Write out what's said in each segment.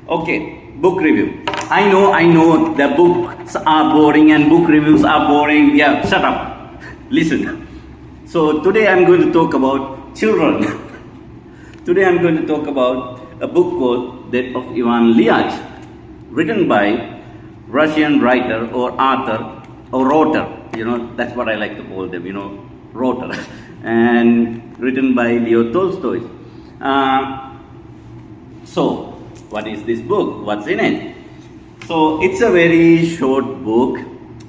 Okay, book review. I know the books are boring and book reviews are boring. Yeah, shut up. Listen. So today I'm going to talk about children. Today I'm going to talk about a book called Death of Ivan Ilyich, written by Russian writer or author or writer. That's what I like to call them, writer. And written by Leo Tolstoy. So, what is this book? What's in it? So, it's a very short book.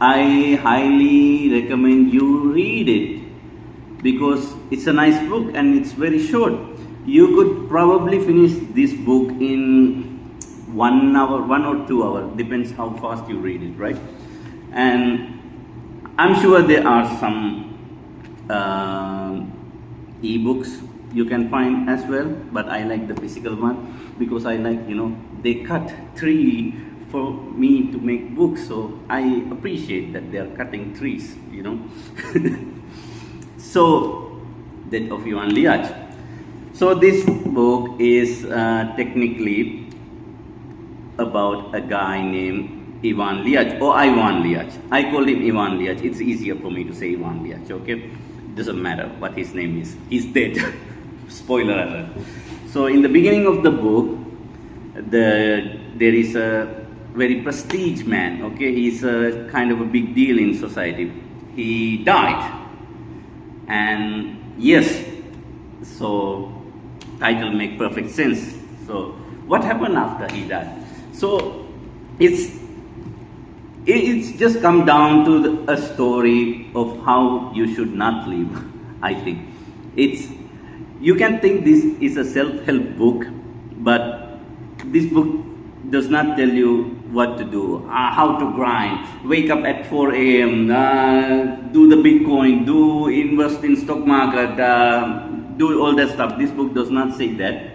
I highly recommend you read it because it's a nice book and it's very short. You could probably finish this book in 1 hour, 1 or 2 hours, depends how fast you read it, right? And I'm sure there are some e-books you can find as well, but I like the physical one because I like, they cut tree for me to make books, so I appreciate that they are cutting trees, So, Death of Ivan Ilyich. So this book is technically about a guy named Ivan Ilyich or Ivan Ilyich. I call him Ivan Ilyich. It's easier for me to say Ivan Ilyich, okay? Doesn't matter what his name is. He's dead. Spoiler alert. So in the beginning of the book, there is a very prestige man, okay? He's a kind of a big deal in society. He died. And yes, so title make perfect sense. So what happened after he died? So it's just come down to a story of how you should not live. I think you can think this is a self-help book, but this book does not tell you what to do, how to grind, wake up at 4 a.m., do the Bitcoin, do invest in stock market, do all that stuff. This book does not say that.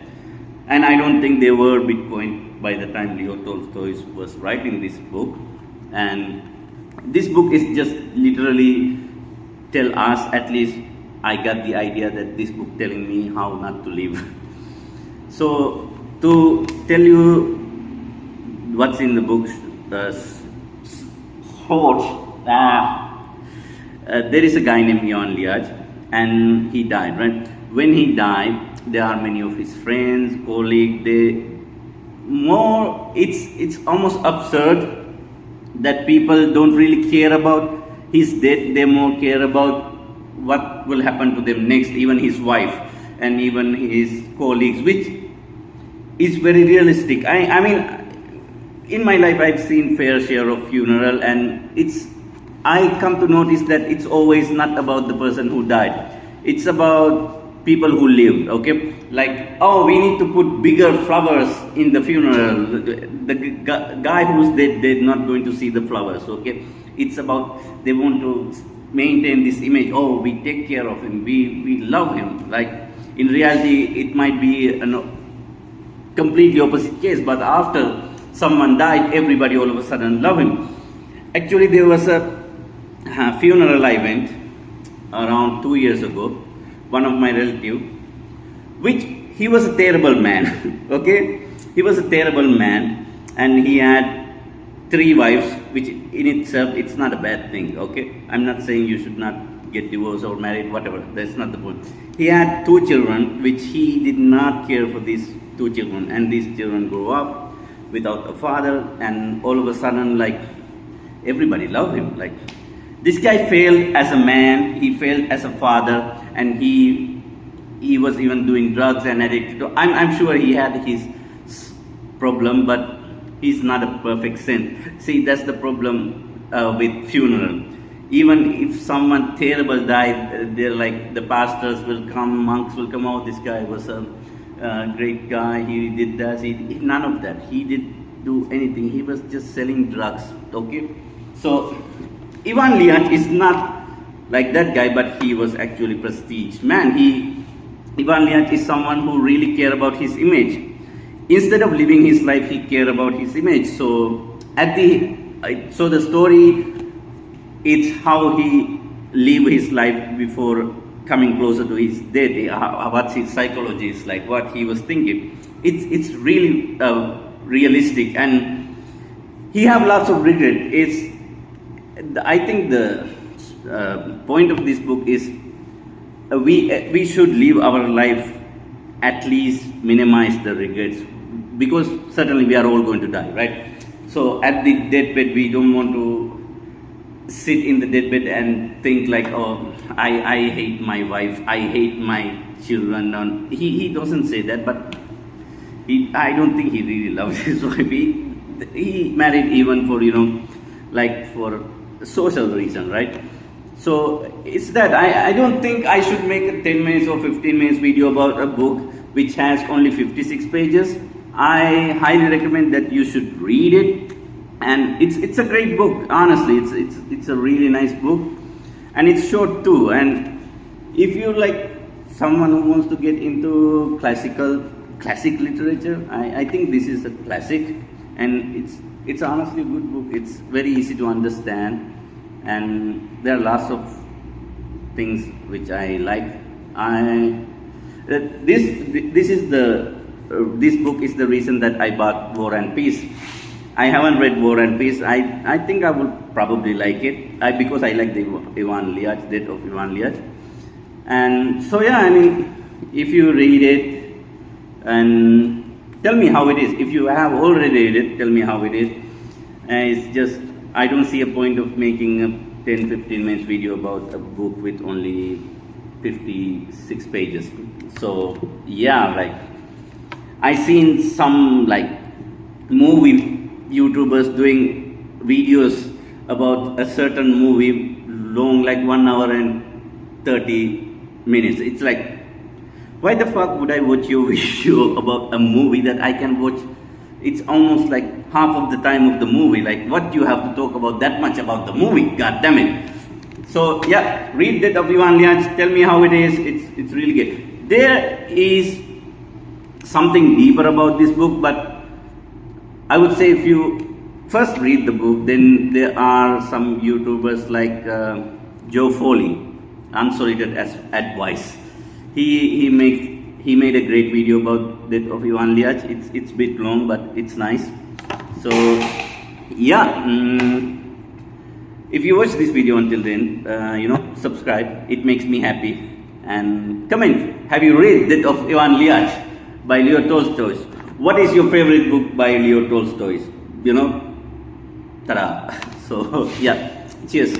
And I don't think there were Bitcoin by the time Leo Tolstoy was writing this book. And this book is just literally tell us, at least I got the idea that this book telling me how not to live. So to tell you what's in the book short, there is a guy named Ivan Ilyich and he died, right? When he died, there are many of his friends, colleagues, it's almost absurd that people don't really care about his death. They more care about what will happen to them next, even his wife and even his colleagues, which is very realistic. I mean, in my life I've seen fair share of funeral, and I come to notice that it's always not about the person who died. It's about people who lived, okay? Like, oh, we need to put bigger flowers in the funeral. The guy who's dead, they're not going to see the flowers, okay? It's about, they want to maintain this image. Oh, we take care of him, we love him. Like, in reality, it might be a completely opposite case, but after someone died, everybody all of a sudden love him. Actually, there was a funeral I went around 2 years ago. One of my relatives, which he was a terrible man, okay? He was a terrible man, and he had 3 wives, which in itself, it's not a bad thing, okay? I'm not saying you should not get divorced or married, whatever, that's not the point. He had 2 children, which he did not care for these 2 children, and these children grew up without a father, and all of a sudden, like, everybody loved him. Like, this guy failed as a man, he failed as a father, and he was even doing drugs and addicted to, I'm sure he had his problem, but he's not a perfect saint. See, that's the problem with funeral. Even if someone terrible died, they're like, the pastors will come, monks will come out, this guy was a great guy, he did that, none of that. He didn't do anything, he was just selling drugs, okay? So, Ivan Ilyich is not like that guy, but he was actually prestige man. Ivan Ilyich is someone who really cared about his image. Instead of living his life, he cared about his image. So the story, it's how he lived his life before coming closer to his death, what his psychology is like, what he was thinking. It's really realistic, and he have lots of regret. I think the point of this book is we should live our life, at least minimize the regrets, because certainly we are all going to die, right? So at the deathbed, we don't want to sit in the deathbed and think like, oh, I hate my wife, I hate my children. And he doesn't say that, but I don't think he really loves his wife. He married even for, like for social reason, right? So it's that I don't think I should make a 10 minutes or 15 minutes video about a book which has only 56 pages. I highly recommend that you should read it, and it's a great book. Honestly, it's a really nice book, and it's short too. And if you like someone who wants to get into classic literature, I think this is a classic, and it's honestly a good book. It's very easy to understand, and there are lots of things which I like. This book is the reason that I bought War and Peace. I haven't read War and Peace. I think I would probably like it because I like the Ivan Liach, Death of Ivan Liach. And so yeah, I mean, if you read it and tell me how it is. If you have already read it, tell me how it is. It's just, I don't see a point of making a 10-15 minutes video about a book with only 56 pages. So yeah, like I seen some like movie YouTubers doing videos about a certain movie long, like 1 hour and 30 minutes. It's like, why the fuck would I watch your video about a movie that I can watch? It's almost like half of the time of the movie. Like, what you have to talk about that much about the movie? God damn it! So yeah, read that of Ivan Liach. Tell me how it is. It's really good. There is something deeper about this book, but I would say if you first read the book, then there are some YouTubers like Joe Foley, Unsolicited Advice. He made a great video about Death of Ivan Liach. It's a bit long, but it's nice. So yeah, if you watch this video until then, subscribe. It makes me happy. And comment. Have you read Death of Ivan Liach by Leo Tolstoy? What is your favorite book by Leo Tolstoy? Ta-da! So yeah, cheers.